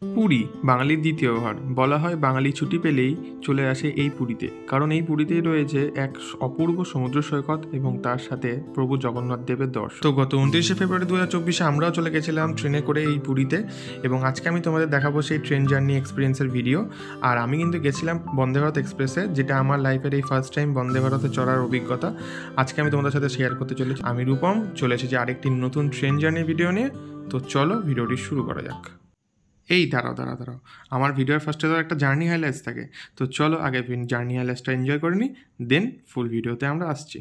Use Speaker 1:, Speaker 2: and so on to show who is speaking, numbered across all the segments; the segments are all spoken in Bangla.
Speaker 1: পুরী বাঙালির দ্বিতীয় ঘর। বলা হয় বাঙালি ছুটি পেলেই চলে আসে এই পুরীতে, কারণ এই পুরীতেই রয়েছে এক অপূর্ব সমুদ্র সৈকত এবং তার সাথে প্রভু জগন্নাথ দেবের দর্শন। তো গত 29শে ফেব্রুয়ারি 2024 আমরাও চলে গেছিলাম ট্রেনে করে এই পুরীতে, এবং আজকে আমি তোমাদের দেখাবো সেই ট্রেন জার্নি এক্সপিরিয়েন্সের ভিডিও। আর আমি কিন্তু গেছিলাম বন্দে ভারত এক্সপ্রেসে, যেটা আমার লাইফের এই ফার্স্ট টাইম বন্দে ভারতে চড়ার অভিজ্ঞতা আজকে আমি তোমাদের সাথে শেয়ার করতে চলেছি। আমি রূপম চলে এসেছি আরেকটি নতুন ট্রেন জার্নি ভিডিও নিয়ে। তো চলো ভিডিওটি শুরু করা যাক। এই দাঁড়াও, আমার ভিডিওর ফার্স্টে তো একটা জার্নি হাইলাইটস থাকে। তো চলো আগে জার্নি হাইলাইটসটা এনজয় করে নিই, দেন ফুল ভিডিওতে আমরা আসছি।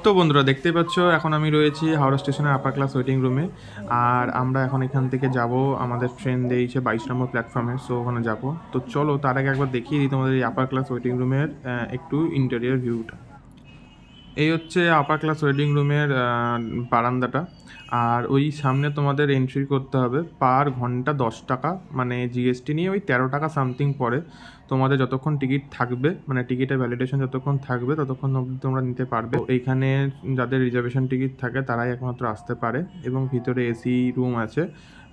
Speaker 1: তো বন্ধুরা দেখতেই পাচ্ছ, এখন আমি রয়েছি হাওড়া স্টেশনের আপার ক্লাস ওয়েটিং রুমে। আর আমরা এখন এখান থেকে যাব, আমাদের ট্রেন দিয়েছে 22 নম্বর প্ল্যাটফর্মে, সো ওখানে যাব। তো চলো তার আগে একবার দেখিয়ে দিই তোমাদের এই আপার ক্লাস ওয়েটিং রুমের একটু ইন্টেরিয়র ভিউটা। এই হচ্ছে আপার ক্লাস ওয়েটিং রুমের বারান্দাটা। আর ওই সামনে তোমাদের এন্ট্রি করতে হবে পার ঘন্টা 10 টাকা, মানে জিএসটি নিয়ে ওই 13 টাকা সামথিং পড়ে। তোমাদের যতক্ষণ টিকিট থাকবে, মানে টিকিটের ভ্যালিডেশন যতক্ষণ থাকবে ততক্ষণ অবধি তোমরা নিতে পারবে। এইখানে যাদের রিজার্ভেশন টিকিট থাকে তারাই একমাত্র আসতে পারে, এবং ভিতরে এসি রুম আছে।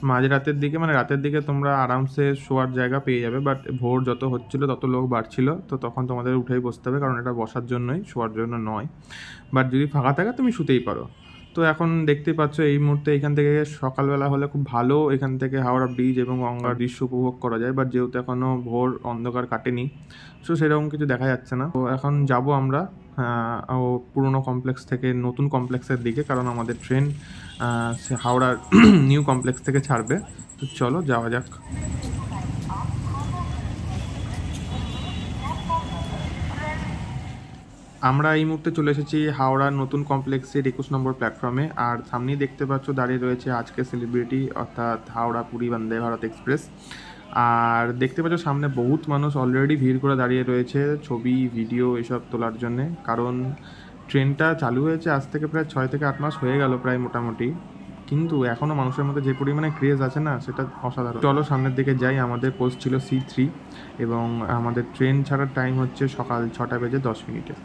Speaker 1: মাঝরাতের দিকে, মানে রাতের দিকে তোমরা আরামসে শোয়ার জায়গা পেয়ে যাবে, বাট ভোর যত হচ্ছিলো তত লোক বাড়ছিল, তো তখন তোমাদের উঠেই বসতে হবে, কারণ এটা বসার জন্যই, শোয়ার জন্য নয়। বাট যদি ফাঁকা থাকে তুমি শুতেই পারো। তো এখন দেখতে পাচ্ছ এই মুহূর্তে এখান থেকে সকালবেলা হলে খুব ভালো এখান থেকে হাওড়া ব্রিজ এবং গঙ্গার দৃশ্য উপভোগ করা যায়, বাট যেহেতু এখনও ভোর অন্ধকার কাটেনি, সো সেরকম কিছু দেখা যাচ্ছে না। তো এখন যাব আমরা পুরনো কমপ্লেক্স থেকে নতুন কমপ্লেক্সের দিকে, কারণ আমাদের ট্রেন হাওড়ার নিউ কমপ্লেক্স থেকে ছাড়বে। তো চলো যাওয়া যাক। আমরা এই মুহূর্তে চলে এসেছি হাওড়ার নতুন কমপ্লেক্সের 21 নম্বর প্ল্যাটফর্মে। আর সামনেই দেখতে পাচ্ছ দাঁড়িয়ে রয়েছে আজকে সেলিব্রিটি, অর্থাৎ হাওড়া পুরী বন্দে ভারত এক্সপ্রেস। আর দেখতে পাচ্ছ সামনে বহুত মানুষ অলরেডি ভিড় করে দাঁড়িয়ে রয়েছে ছবি ভিডিও এসব তোলার জন্যে, কারণ ট্রেনটা চালু হয়েছে আজ থেকে প্রায় 6 থেকে 8 মাস হয়ে গেল প্রায় মোটামুটি, কিন্তু এখনও মানুষের মধ্যে যে পরিমাণে ক্রেজ আছে না, সেটা অসাধারণ। চলো সামনের দিকে যাই। আমাদের কোচ ছিল C3 এবং আমাদের ট্রেন ছাড়ার টাইম হচ্ছে সকাল 6:10।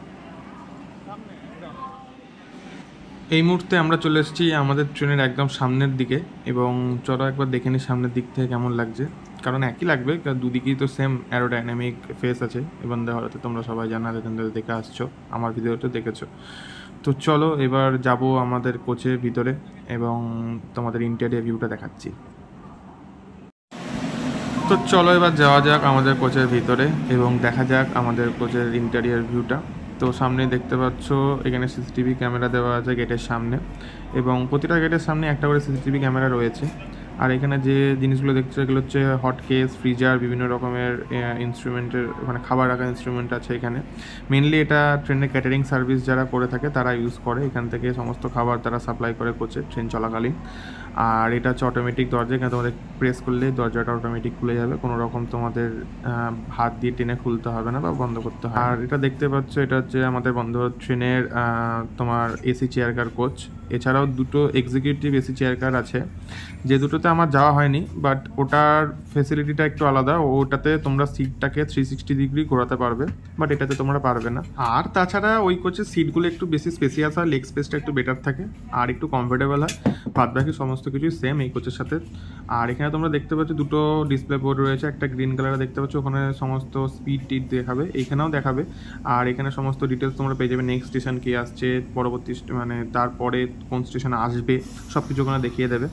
Speaker 1: এই মুহূর্তে আমরা চলে এসেছি আমাদের ট্রেনের একদম সামনের দিকে, এবং চলো একবার দেখে নিই সামনের দিক থেকে কেমন লাগছে, কারণ একই লাগবে, দুদিকেই তো সেম অ্যারোডাইনামিক ফেস আছে বন্দে ভারতে, তোমরা সবাই জানা, এখান থেকে দেখে আসছো, আমার ভিডিওতে দেখেছো। তো চলো এবার যাব আমাদের কোচের ভিতরে এবং তোমাদের ইন্টেরিয়র ভিউটা দেখাচ্ছি। তো চলো এবার যাওয়া যাক আমাদের কোচের ভিতরে এবং দেখা যাক আমাদের কোচের ইন্টেরিয়র ভিউটা। তো সামনে দেখতে পাচ্ছ এখানে সিসিটিভি ক্যামেরা দেওয়া আছে গেটের সামনে, এবং প্রতিটা গেটের সামনে একটা করে সিসিটিভি ক্যামেরা রয়েছে। আর এখানে যে জিনিসগুলো দেখছো এগুলো হচ্ছে হট কেস, ফ্রিজার, বিভিন্ন রকমের ইনস্ট্রুমেন্টের, মানে খাবার রাখার ইনস্ট্রুমেন্ট আছে এখানে। মেনলি এটা ট্রেনের ক্যাটারিং সার্ভিস যারা করে থাকে তারা ইউজ করে, এখান থেকে সমস্ত খাবার তারা সাপ্লাই করে কোচে ট্রেন চলাকালীন। আর এটা হচ্ছে অটোমেটিক দরজা, এখানে তোমাদের প্রেস করলে দরজাটা অটোমেটিক খুলে যাবে, কোনো রকম তোমাদের হাত দিয়ে টেনে খুলতে হবে না বা বন্ধ করতে হবে। আর এটা দেখতে পাচ্ছ, এটা হচ্ছে আমাদের বন্ধ ট্রেনের তোমার এসি চেয়ার কার কোচ। এছাড়াও দুটো এক্সিকিউটিভ এসি চেয়ার কার আছে, যে দুটোতে আমার যাওয়া হয়নি, বাট ওটার ফেসিলিটিটা একটু আলাদা। ওটাতে তোমরা সিটটাকে 360 ডিগ্রি ঘোরাতে পারবে, বাট এটাতে তোমরা পারবে না। আর তাছাড়া ওই কোচের সিটগুলো একটু বেশি স্পেসিয়াস হয়, লেগ স্পেসটা একটু বেটার থাকে আর একটু কমফোর্টেবল হয়। বাদ বাকি সমস্ত কিছুই সেম এই কোচের সাথে। আর এখানে তোমরা দেখতে পাচ্ছ দুটো ডিসপ্লে বোর্ড রয়েছে, একটা গ্রিন কালারে দেখতে পাচ্ছ, ওখানে সমস্ত স্পিড টিট দেখাবে, এইখানেও দেখাবে। আর এখানে সমস্ত ডিটেলস তোমরা পেয়ে যাবে, নেক্সট স্টেশন কী আসছে, পরবর্তী মানে তারপরে কোন স্টেশনে আসবে, সব কিছু ওখানে দেখিয়ে দেবে।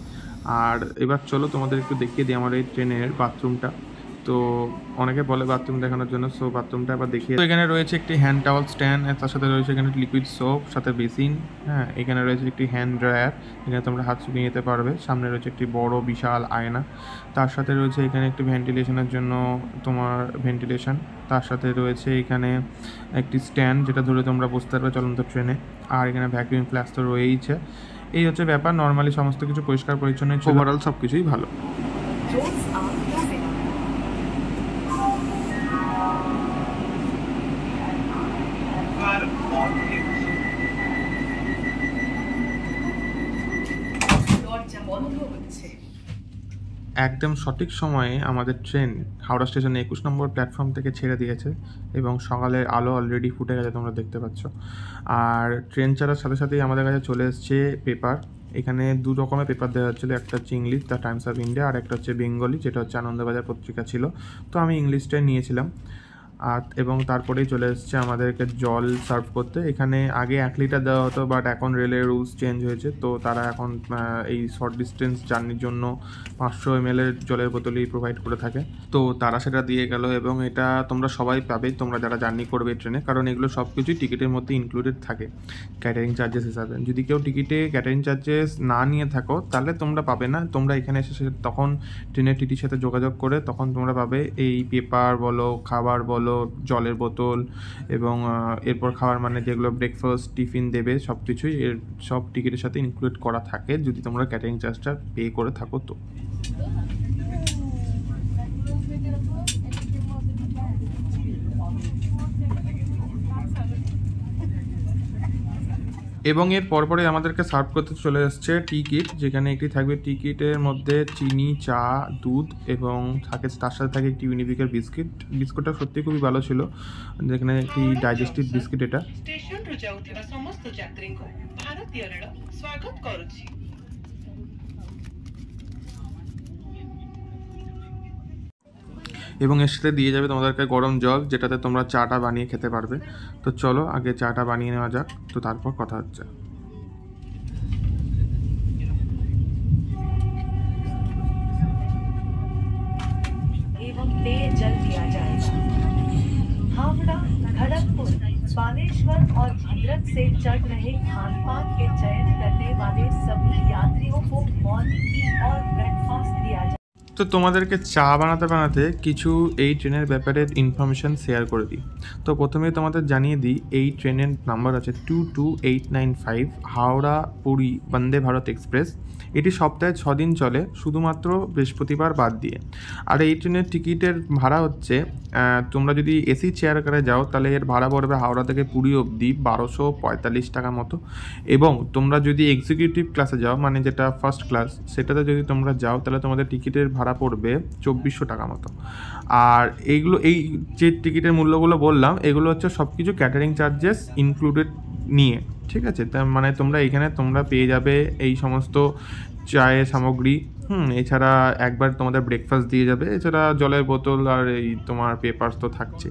Speaker 1: আর এবার চলো তোমাদের একটু দেখিয়ে দিই আমার এই ট্রেনের বাথরুমটা। তো অনেকে বলে বাথরুম দেখানোর জন্য, সো বাথরুমটা আবার দেখিয়ে। তো এখানে রয়েছে একটি হ্যান্ড টাওয়াল স্ট্যান্ড, তার সাথে রয়েছে এখানে লিকুইড সোপ, সাথে বেসিন। হ্যাঁ, এখানে রয়েছে একটি হ্যান্ড ড্রায়ার, এখানে তোমরা হাত শুকিয়ে নিতে পারবে। সামনে রয়েছে একটি বড় বিশাল আয়না, তার সাথে রয়েছে এখানে একটি ভেন্টিলেশনের জন্য তোমার ভেন্টিলেশন। তার সাথে রয়েছে এখানে একটি স্ট্যান্ড, যেটা ধরে তোমরা বসতে পারবে চলন্ত ট্রেনে। আর এখানে ভ্যাকুয়াম ফ্ল্যাশ তো রয়েইছে। এই হচ্ছে ব্যাপার, নর্মালি সমস্ত কিছু পরিষ্কার পরিচ্ছন্ন, ওভারঅল সব কিছুই ভালো। একদম সঠিক সময়ে আমাদের ট্রেন হাওড়া স্টেশনে 21 নম্বর প্ল্যাটফর্ম থেকে ছেড়ে দিয়েছে এবং সকালের আলো অলরেডি ফুটে গেছে, তোমরা দেখতে পাচ্ছ। আর ট্রেন ছাড়ার সাথে সাথেই আমাদের কাছে চলে এসছে পেপার। এখানে দু রকমের পেপার দেওয়া হচ্ছিলো, একটা হচ্ছে English, the Times of India, আর একটা হচ্ছে বেঙ্গলি, যেটা হচ্ছে আনন্দবাজার পত্রিকা ছিল। তো আমি ইংলিশটাই নিয়েছিলাম। আর এবং তারপরেই চলে এসছে আমাদেরকে জল সার্ভ করতে। এখানে আগে 1 লিটার দেওয়া হতো, বাট এখন রেলের রুলস চেঞ্জ হয়েছে, তো তারা এখন এই শর্ট ডিস্টেন্স জার্নির জন্য 500 ml জলের বোতলই প্রোভাইড করে থাকে। তো তারা সেটা দিয়ে গেল, এবং এটা তোমরা সবাই পাবে, তোমরা যারা জার্নি করবে ট্রেনে, কারণ এগুলো সব কিছুই টিকিটের মধ্যে ইনক্লুডেড থাকে ক্যাটারিং চার্জেস হিসাবে। যদি কেউ টিকিটে ক্যাটারিং চার্জেস না নিয়ে থাকো, তাহলে তোমরা পাবে না। তোমরা এখানে এসে তখন ট্রেনের টিটির সাথে যোগাযোগ করে তখন তোমরা পাবে এই পেপার বলো, খাবার বলো, জলের বোতল, এবং এরপর খাবার মানে যেগুলো ব্রেকফাস্ট টিফিন দেবে, সব কিছুই এর সব টিকিটের সাথে ইনক্লুড করা থাকে, যদি তোমরা ক্যাটারিং চার্জটা পে করে থাকো তো। এবং এর পরপরে আমাদেরকে সার্ভ করতে চলে এসছে টিকিট, যেখানে একটি থাকবে টিকিটের মধ্যে চিনি, চা, দুধ, এবং থাকে তার সাথে থাকে একটি ইউনিবিকের বিস্কিট। বিস্কুটটা সত্যি খুবই ভালো ছিল, যেখানে একটি ডাইজেস্টিভ বিস্কিট এটা।
Speaker 2: স্টেশনରୁ ଯାଉଥିବା ସମସ୍ତ ଯାତ୍ରୀଙ୍କୁ ଭାରତୀୟ ରେଳ ସ୍ୱାଗତ କରୁଛି।
Speaker 1: এবং এর সাথে দিয়ে যাবে তোমাদেরকে গরম জল, যেটাতে তোমরা চাটা বানিয়ে খেতে পারবে। তো চলো আগে চাটা বানিয়ে নেওয়া যাক, তো তারপর কথা হচ্ছে।
Speaker 3: एवं पेयजल दिया जाएगा। हावड़ा, खड़गपुर, बालेश्वर और भद्रक से चढ़ रहे खान पान के चयन करने वाले सभी यात्रियों को मॉर्निंग टी और ब्रेकफास्ट दिया जाएगा।
Speaker 1: তো তোমাদেরকে চা বানাতে বানাতে কিছু এই ট্রেনের ব্যাপারে ইনফরমেশান শেয়ার করে দিই। তো প্রথমেই তোমাদের জানিয়ে দিই, এই ট্রেনের নাম্বার আছে 22895, হাওড়া পুরী বন্দে ভারত এক্সপ্রেস। এটি সপ্তাহে 6 দিন চলে, শুধুমাত্র বৃহস্পতিবার বাদ দিয়ে। আর এই ট্রেনের টিকিটের ভাড়া হচ্ছে, তোমরা যদি এসি চেয়ার কারে যাও তাহলে এর ভাড়া পড়বে হাওড়া থেকে পুরী অবধি 1245 টাকা মতো। এবং তোমরা যদি এক্সিকিউটিভ ক্লাসে যাও, মানে যেটা ফার্স্ট ক্লাস, সেটাতে যদি তোমরা যাও তাহলে তোমাদের টিকিটের ভাড়া পড়বে 2400 টাকা মতো। আর এইগুলো, এই যে টিকিটের মূল্যগুলো বললাম, এগুলো হচ্ছে সব কিছু ক্যাটারিং চার্জেস ইনক্লুডেড নিয়ে, ঠিক আছে? তার মানে তোমরা এখানে তোমরা পেয়ে যাবে এই সমস্ত চায়ের সামগ্রী, এছাড়া একবার তোমাদের ব্রেকফাস্ট দিয়ে যাবে, এছাড়া জলের বোতল আর এই তোমার পেপারস তো থাকছে।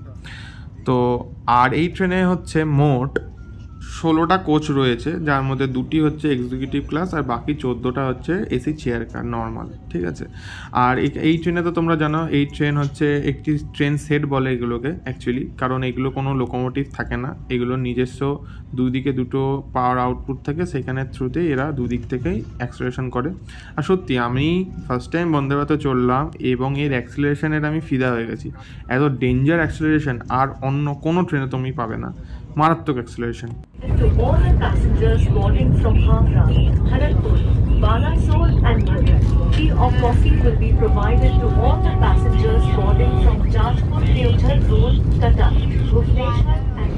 Speaker 1: তো আর এই ট্রেনে হচ্ছে মোট 16টা কোচ রয়েছে, যার মধ্যে 2টি হচ্ছে এক্সিকিউটিভ ক্লাস আর বাকি 14টা হচ্ছে এসি চেয়ার কার নর্মাল, ঠিক আছে? আর এই ট্রেনে তো তোমরা জানো, এই ট্রেন হচ্ছে একটি ট্রেন সেট বলে এগুলোকে অ্যাকচুয়ালি, কারণ এগুলো কোনো লোকোমোটিভ থাকে না, এগুলো নিজস্ব দুদিকে দুটো পাওয়ার আউটপুট থাকে, সেখানে থ্রুতে এরা দুদিক থেকেই অ্যাক্সেলারেশন করে। আর সত্যি আমি ফার্স্ট টাইম বন্দে ভারতে চললাম এবং এর অ্যাক্সেলারেশনের আমি ফিদা হয়ে গেছি। এত ডেঞ্জার অ্যাক্সেলারেশন আর অন্য কোনো ট্রেনে তুমি পাবে না, মারাত্মক acceleration.
Speaker 3: To all the passengers boarding from Howrah, Kharagpur, Balasore and Bhadrak. Tea or coffee will be provided to all the passengers boarding from Jajpur Deoghar Road, Cuttack, Bhubaneswar and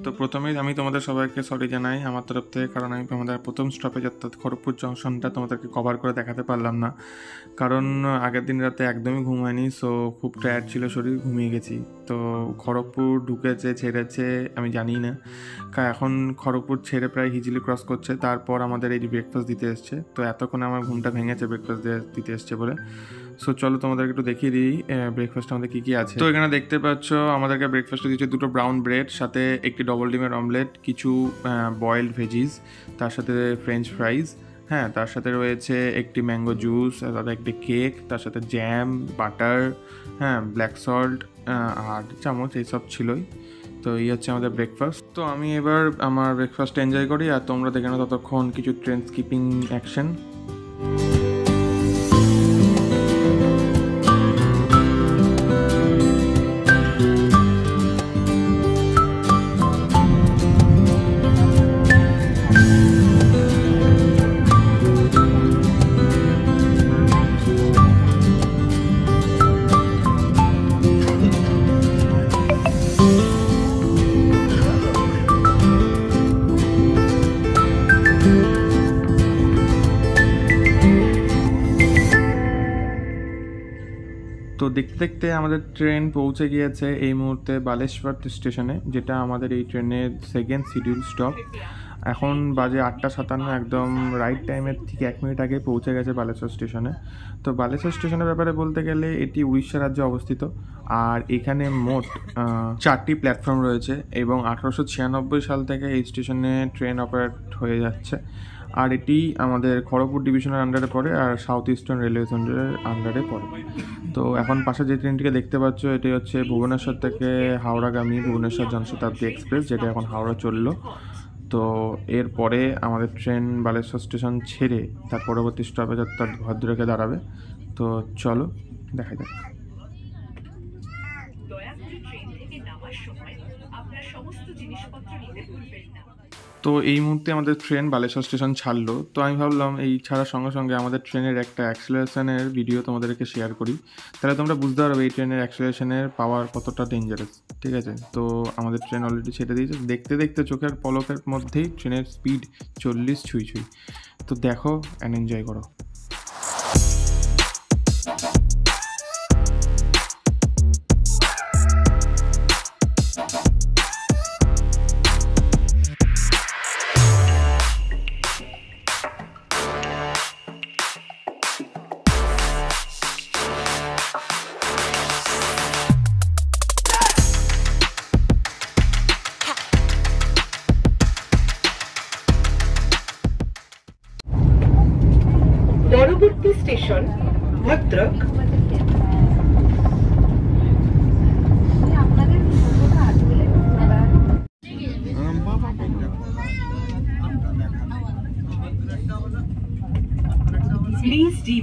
Speaker 1: তো প্রথমেই আমি তোমাদের সবাইকে সরি জানাই আমার তরফ থেকে, কারণ আমি আমাদের প্রথম স্টপেজ অর্থাৎ খড়গপুর জংশনটা তোমাদেরকে কভার করে দেখাতে পারলাম না, কারণ আগের দিন রাতে একদমই ঘুম হয়নি। সো খুব টায়ার্ড ছিল শরীর, ঘুমিয়ে গেছি। তো খড়গপুর ঢুকেছে ছেড়েছে আমি জানি না, এখন খড়গপুর ছেড়ে প্রায় হিজিলি ক্রস করছে, তারপর আমাদের এই ব্রেকফাস্ট দিতে এসছে। তো এতক্ষণে আমার ঘুমটা ভেঙেছে ব্রেকফাস্ট দিতে এসছে বলে। সো চলো তোমাদেরকে একটু দেখিয়ে দিই ব্রেকফাস্ট আমাদের কী কী আছে। তো এখানে দেখতে পাচ্ছ আমাদেরকে ব্রেকফাস্টে দিচ্ছে দুটো ব্রাউন ব্রেড, সাথে একটি ডবল ডিমের অমলেট, কিছু বয়েলড ভেজিস, তার সাথে ফ্রেঞ্চ ফ্রাইজ, হ্যাঁ তার সাথে রয়েছে একটি ম্যাঙ্গো জুস, তার একটি কেক, তার সাথে জ্যাম, বাটার, হ্যাঁ ব্ল্যাক সল্ট আর চামচ, এইসব ছিলই। তো এই হচ্ছে আমাদের ব্রেকফাস্ট। তো আমি এবার আমার ব্রেকফাস্ট এনজয় করি, আর তোমরা দেখে নাও ততক্ষণ কিছু ট্রেন স্কিপিং অ্যাকশন। তো দেখতে দেখতে আমাদের ট্রেন পৌঁছে গিয়েছে এই মুহূর্তে বালেশ্বর স্টেশনে, যেটা আমাদের এই ট্রেনের সেকেন্ড শিডিউল স্টপ। এখন বাজে 8:57, একদম রাইট টাইমের ঠিক 1 মিনিট আগে পৌঁছে গেছে বালেশ্বর স্টেশনে। তো বালেশ্বর স্টেশনের ব্যাপারে বলতে গেলে এটি উড়িষ্যা রাজ্যে অবস্থিত, আর এখানে মোট 4টি প্ল্যাটফর্ম রয়েছে এবং 1896 সাল থেকে এই স্টেশনে ট্রেন অপারেট হয়ে যাচ্ছে। আর এটি আমাদের খড়গপুর ডিভিশনের আন্ডারে পড়ে, আর সাউথ ইস্টার্ন রেলওয়ে জোনের আন্ডারে পড়ে। তো এখন পাশে যে ট্রেনটিকে দেখতে পাচ্ছ এটি হচ্ছে ভুবনেশ্বর থেকে হাওড়াগামী ভুবনেশ্বর জনশতাব্দী এক্সপ্রেস, যেটা এখন হাওড়া চললো। তো এরপরে আমাদের ট্রেন বালেশ্বর স্টেশন ছেড়ে তার পরবর্তী স্টপেজ অর্থাৎ ভদ্রকে দাঁড়াবে। তো চলো দেখা যাক।
Speaker 3: দয়া করে ট্রেন থেকে নামার সময় আপনার সমস্ত জিনিসপত্র নিতে ভুলবেন না।
Speaker 1: তো এই মুহূর্তে আমাদের ট্রেন বালেশ্বর স্টেশন ছাড়লো। তো আমি ভাবলাম এই ছাড়ার সঙ্গে সঙ্গে আমাদের ট্রেনের একটা অ্যাক্সেলারেশনের ভিডিও তোমাদেরকে শেয়ার করি, তাহলে তোমরা বুঝতে পারবে এই ট্রেনের অ্যাক্সেলারেশনের পাওয়ার কতটা ডেঞ্জারাস। ঠিক আছে, তো আমাদের ট্রেন অলরেডি ছেড়ে দিয়েছে, দেখতে দেখতে চোখের পলকের মধ্যেই ট্রেনের স্পিড 40 ছুঁই। তো দেখো অ্যান্ড এনজয় করো।
Speaker 2: পরবর্তী station Bhadrak.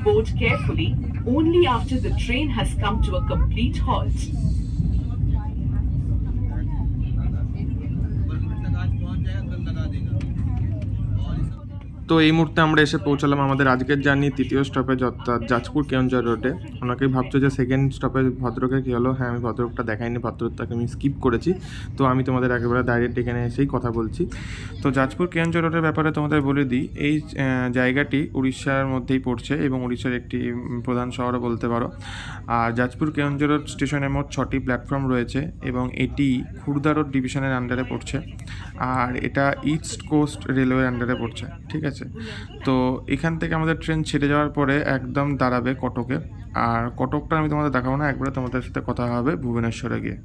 Speaker 2: board carefully only after the train has come to a complete halt.
Speaker 1: তো এই মুহূর্তে আমরা এসে পৌঁছালাম আমাদের আজকের জার্নি তৃতীয় স্টপেজ অর্থাৎ যাজপুর কেওনঝর রোডে। অনেকেই ভাবছো যে সেকেন্ড স্টপেজ ভদ্রকের কী হলো। হ্যাঁ, আমি ভদ্রকটা দেখাইনি, ভদ্রকটাকে আমি স্কিপ করেছি। তো আমি তোমাদের একেবারে ডাইরেক্ট এখানে এসেই কথা বলছি। তো যাজপুর কেওনঝর রোডের ব্যাপারে তোমাদের বলে দিই, এই জায়গাটি উড়িষ্যার মধ্যেই পড়ছে এবং উড়িষ্যার একটি প্রধান শহরও বলতে পারো। আর যাজপুর কেওনঝর রোড স্টেশনে মোট 6টি প্ল্যাটফর্ম রয়েছে এবং এটি খুর্দা রোড ডিভিশনের আন্ডারে পড়ছে। আর এটা ইস্ট কোস্ট রেলওয়ের আন্ডারে পড়ছে, ঠিক আছে। তো এখান থেকে আমাদের ট্রেন ছেড়ে যাওয়ার পরে একদম দাঁড়াবে কটকে। আর কটকটা আমি তোমাদের দেখাবো না, একবারে তোমাদের সাথে কথা হবে ভুবনেশ্বরে গিয়ে।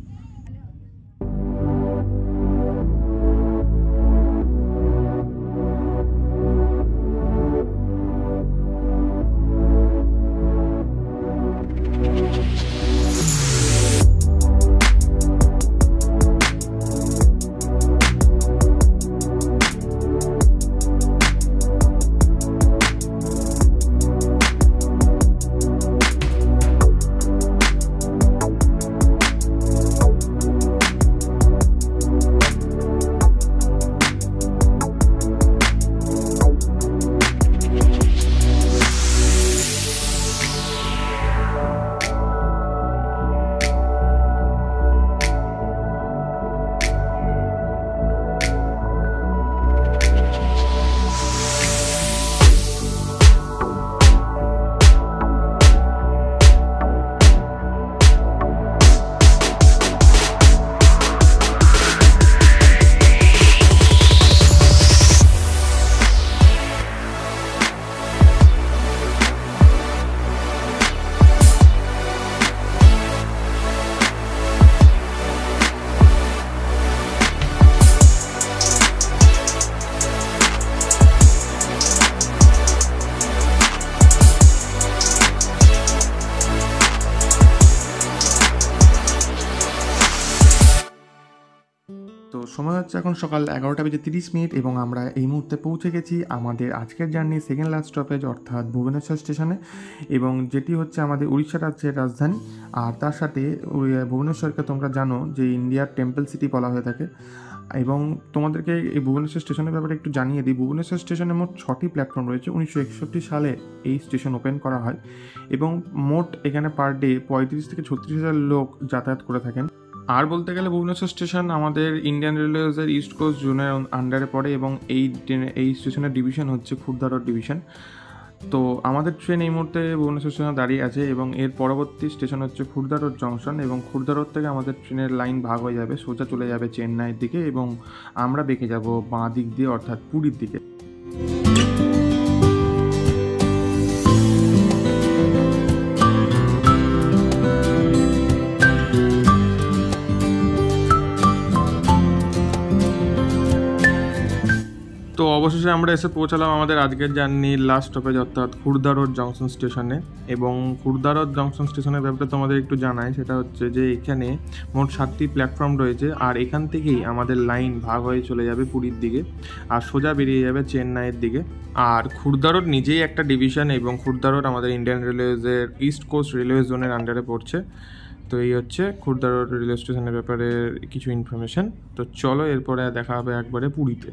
Speaker 1: তো সময় হচ্ছে এখন সকাল 11:30 এবং আমরা এই মুহূর্তে পৌঁছে গেছি আমাদের আজকের জার্নি সেকেন্ড লাস্ট স্টপেজ অর্থাৎ ভুবনেশ্বর স্টেশনে, এবং যেটি হচ্ছে আমাদের উড়িষ্যা রাজ্যের রাজধানী। আর তার সাথে ভুবনেশ্বরকে তোমরা জানো যে ইন্ডিয়ার টেম্পল সিটি বলা হয়ে থাকে। এবং তোমাদেরকে এই ভুবনেশ্বর স্টেশনের ব্যাপারে একটু জানিয়ে দিই, ভুবনেশ্বর স্টেশনে মোট 6টি প্ল্যাটফর্ম রয়েছে। 1961 সালে এই স্টেশন ওপেন করা হয় এবং মোট এখানে পার ডে 35 থেকে 36,000 লোক যাতায়াত করে থাকেন। আর বলতে গেলে ভুবনেশ্বর স্টেশন আমাদের ইন্ডিয়ান রেলওয়েজের ইস্ট কোস্ট জোনের আন্ডারে পড়ে এবং এই স্টেশনের ডিভিশন হচ্ছে খুর্দা রোড ডিভিশন। তো আমাদের ট্রেন এই মুহূর্তে ভুবনেশ্বর স্টেশনে দাঁড়িয়ে আছে এবং এর পরবর্তী স্টেশন হচ্ছে খুর্দা রোড জংশন, এবং খুর্দা রোড থেকে আমাদের ট্রেনের লাইন ভাগ হয়ে যাবে, সোজা চলে যাবে চেন্নাইয়ের দিকে এবং আমরা বেঁকে যাব বাঁ দিক দিয়ে অর্থাৎ পুরীর দিকে। তো অবশেষে আমরা এসে পৌঁছালাম আমাদের আজকের জার্নির লাস্ট স্টপেজ অর্থাৎ খুর্দা রোড জংশন স্টেশনে। এবং খুর্দা রোড জংশন স্টেশনের ব্যাপারে তোমাদের একটু জানাই, সেটা হচ্ছে যে এখানে মোট 7টি প্ল্যাটফর্ম রয়েছে আর এখান থেকেই আমাদের লাইন ভাগ হয়ে চলে যাবে পুরীর দিকে আর সোজা বেরিয়ে যাবে চেন্নাইয়ের দিকে। আর খুর্দা রোড নিজেই একটা ডিভিশন এবং খুর্দা রোড আমাদের ইন্ডিয়ান রেলওয়েজের ইস্ট কোস্ট রেলওয়ে জোনের আন্ডারে পড়ছে। তো এই হচ্ছে খুর্দা রোড রেলওয়ে স্টেশনের ব্যাপারে কিছু ইনফরমেশন। তো চলো এরপরে দেখা হবে একবারে পুরীতে।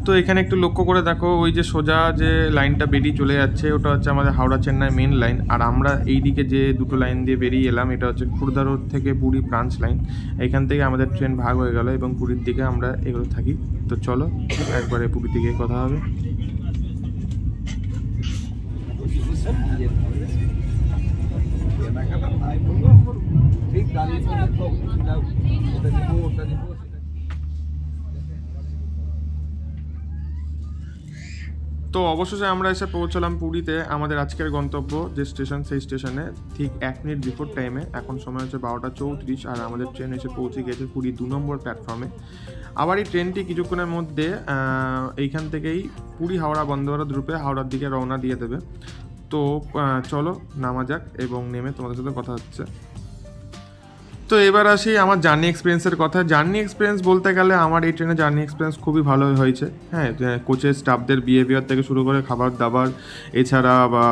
Speaker 1: তো এখানে একটু লক্ষ্য করে দেখো, ওই যে সোজা যে লাইনটা বেরিয়ে চলে যাচ্ছে ওটা হচ্ছে আমাদের হাওড়া চেন্নাই মেন লাইন, আর আমরা এই দিকে যে দুটো লাইন দিয়ে বেরিয়ে এলাম এটা হচ্ছে খুর্দা রোড থেকে পুরী ব্রাঞ্চ লাইন। এখান থেকে আমাদের ট্রেন ভাগ হয়ে গেল এবং পুরীর দিকে আমরা এগুলো থাকি। তো চলো একবারে পুরী থেকে কথা হবে। তো অবশেষে আমরা এসে পৌঁছলাম পুরীতে, আমাদের আজকের গন্তব্য যে স্টেশন সেই স্টেশনে ঠিক 1 মিনিট বিফোর টাইমে। এখন সময় হচ্ছে 12:34 আর আমাদের ট্রেন এসে পৌঁছে গেছে পুরী 2 নম্বর প্ল্যাটফর্মে। আবার এই ট্রেনটি কিছুক্ষণের মধ্যে এইখান থেকেই পুরী হাওড়া বন্দে ভারত রূপে হাওড়ার দিকে রওনা দিয়ে দেবে। তো চলো নামা যাক এবং নেমে তোমাদের সাথে কথা হচ্ছে। তো এবার আসি আমার জার্নি এক্সপিরিয়েন্সের কথা। জার্নি এক্সপিরিয়েন্স বলতে গেলে আমার এই ট্রেনে জার্নি এক্সপিরিয়েন্স খুবই ভালো হয়েছে। হ্যাঁ, কোচের স্টাফদের বিহেভিয়ার থেকে শুরু করে খাবার দাবার, এছাড়া বা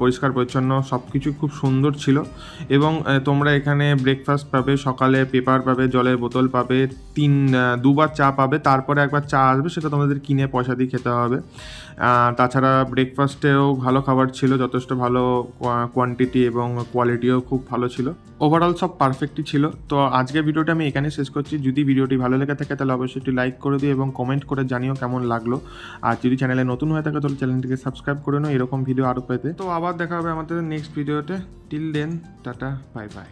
Speaker 1: পরিষ্কার পরিচ্ছন্ন সব কিছু খুব সুন্দর ছিল। এবং তোমরা এখানে ব্রেকফাস্ট পাবে, সকালে পেপার পাবে, জলের বোতল পাবে, দুবার চা পাবে, তারপরে একবার চা আসবে, সেটা তোমাদের কিনে পয়সা দিয়ে খেতে হবে। তাছাড়া ব্রেকফাস্টেও ভালো খাবার ছিল, যথেষ্ট ভালো কোয়ান্টিটি এবং কোয়ালিটিও খুব ভালো ছিল। ওভারঅল সব পারফেক্টই ছিল। তো আজকের ভিডিওটা আমি এখানে শেষ করছি। যদি ভিডিওটি ভালো লেগে থাকে তাহলে অবশ্যই একটি লাইক করে দিও এবং কমেন্ট করে জানিও কেমন লাগলো। আর যদি চ্যানেলে নতুন হয়ে থাকে তাহলে চ্যানেলটিকে সাবস্ক্রাইব করে নাও এরকম ভিডিও আরও পেতে। তো আবার দেখা হবে আমাদের নেক্সট ভিডিওতে। Till then, tata, bye by.